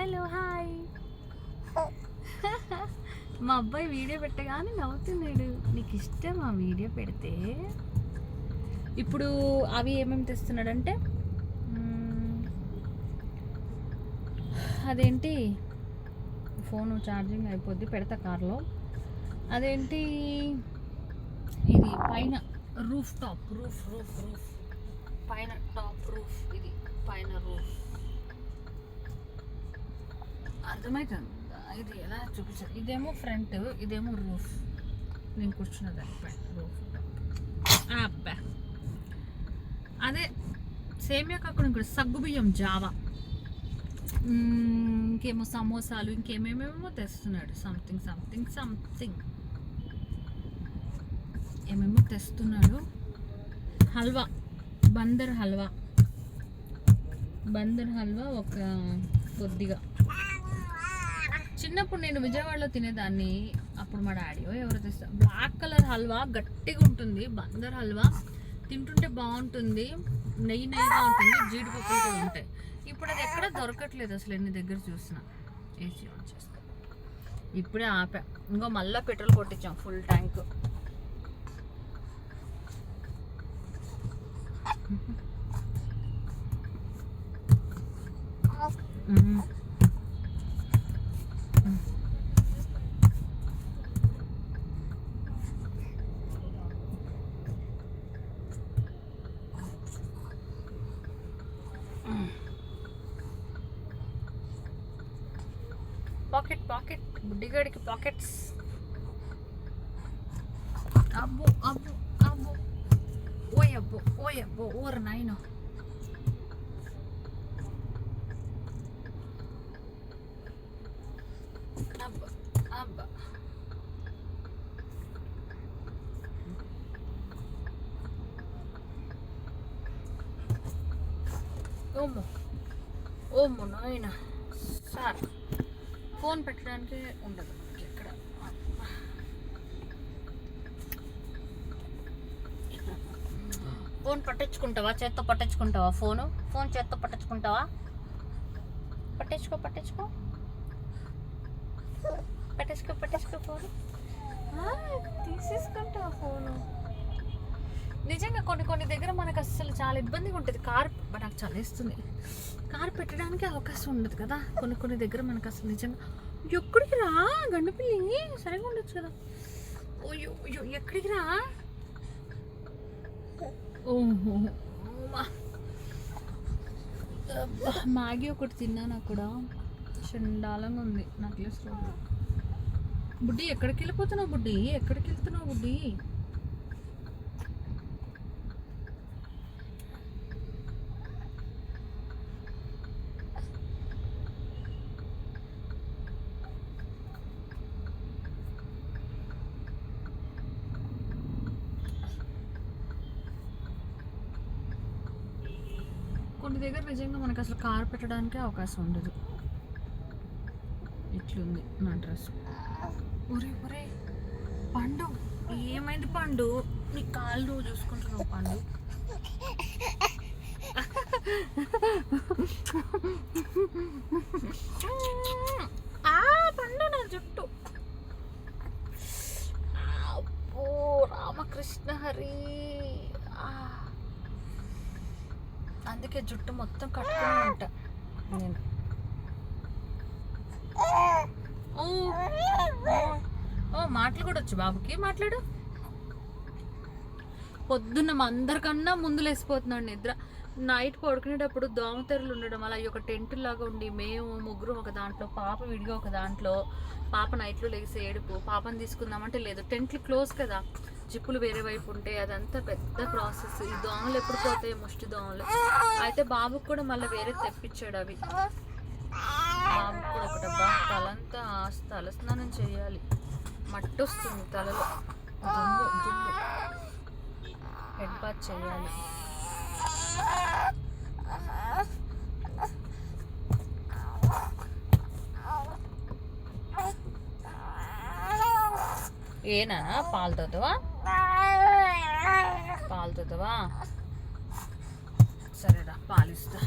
Hello hi. మా అబ్బాయి video పెట్టగానే నవ్వుతున్నాడు. నీకు ఇష్టం ఆ వీడియో పెడితే? ఇప్పుడు అవి ఏమేమి తెస్తున్నాడంటే అదేంటి ఫోను ఛార్జింగ్ అయిపోద్ది, పెడతా కార్లో. అదేంటి ఇది పైన రూఫ్ టాప్, రూఫ్ పైన టాప్ రూఫ్, ఇది పైన రూఫ్. అర్థమవుతుంది ఇది ఎలా చూపించారు? ఇదేమో ఫ్రంట్, ఇదేమో రూఫ్. నేను కూర్చున్నదాన్ని పైన రూఫ్ టాప్. అబ్బా అదే సేమియా కాకుండా ఇంకోటి సగ్గుబియ్యం జావా, ఇంకేమో సమోసాలు, ఇంకేమేమేమో తెస్తున్నాడు. సంథింగ్ ఏమేమో తెస్తున్నాడు. హల్వా, బందర్ హల్వా ఒక కొద్దిగా. చిన్నప్పుడు నేను విజయవాడలో తినేదాన్ని. అప్పుడు మా డాడీ ఎవరు తెస్తారు, బ్లాక్ కలర్ హల్వా గట్టిగా ఉంటుంది. బందర్ హల్వా తింటుంటే బాగుంటుంది, నెయ్యిగా ఉంటుంది, జీడిపప్పులు కూడా ఉంటాయి. ఇప్పుడు అది ఎక్కడ దొరకట్లేదు అసలు. ఎన్ని దగ్గర చూసినా. ఏసీ ఆన్ చేస్తా. ఇప్పుడే ఆపా. ఇంకో మళ్ళీ పెట్రోల్ కొట్టించాం ఫుల్ ట్యాంక్. పాకెట్ బుడ్డిగాడికి పాకెట్స్. అబ్బో ఓయబ్బో ఓర నాయనో. అబ్బా ఓమ్మో నాయన. సార్ ఫోన్ పెట్టడానికి ఉండదు ఎక్కడ. ఫోన్ పట్టించుకుంటావా? చేత్తో పట్టించుకుంటావా? ఫోన్ చేత్తో పట్టించుకుంటావా? పట్టించుకో ఫోన్ తీసేసుకుంటావా ఫోను? నిజంగా కొన్ని దగ్గర మనకు అసలు చాలా ఇబ్బందిగా ఉంటుంది. కార్ నాకు చలేస్తుంది. కార్ పెట్టడానికి అవకాశం ఉండదు కదా కొన్ని దగ్గర మనకు అసలు. నిజంగా ఎక్కడికి రా గండుపిల్లి, సరిగా ఉండొచ్చు కదా. ఓయో ఎక్కడికి రా. ఓహో మ్యాగీ ఒకటి తిన్నాను అక్కడ, చండాలంగా ఉంది. Necklace road. బుడ్డి ఎక్కడికి వెళ్తున్నావు బుడ్డి? కొన్ని దగ్గర నిజంగా మనకు అసలు కార్ పెట్టడానికి అవకాశం ఉండదు. ఇట్లుంది నా డ్రెస్. ఒరే పండు, ఏమైంది పండు? నీ కాళ్ళు నువ్వు చూసుకుంటున్నావు పండు. పండు నా జుట్టు. అబ్బో రామకృష్ణ హరి. అందుకే జుట్టు మొత్తం కట్టుకుని ఉంటా నేను. మాటలు కూడా వచ్చు బాబుకి. మాట్లాడు. పొద్దున్న అందరికన్నా ముందు లేసిపోతున్నాడు నిద్ర. నైట్ పడుకునేటప్పుడు దోమతెరలు ఉండడం వల్ల ఒక టెంట్ లాగా ఉండి, మేము ముగ్గురు ఒక దాంట్లో, పాప విడిగా ఒక దాంట్లో. పాప నైట్లో లేసి ఏడుపు. పాపని తీసుకుందామంటే లేదు, టెంట్లు క్లోజ్ కదా, జిప్పులు వేరే వైపు ఉంటే అదంతా పెద్ద ప్రాసెస్. ఈ దోమలు ఎప్పుడు పోతాయి, ముష్టి దోమలు. అయితే బాబుకి కూడా మళ్ళీ వేరే తెప్పించాడు అవి. బాబుకి కూడా ఒకటబ్బా తలంతా తలస్నానం చేయాలి, మట్టి వస్తుంది తలలో, దుమ్ము హెడ్ బాత్ చేయాలి. ఏనా పాలుతుందా? సరేరా పాలిస్తా.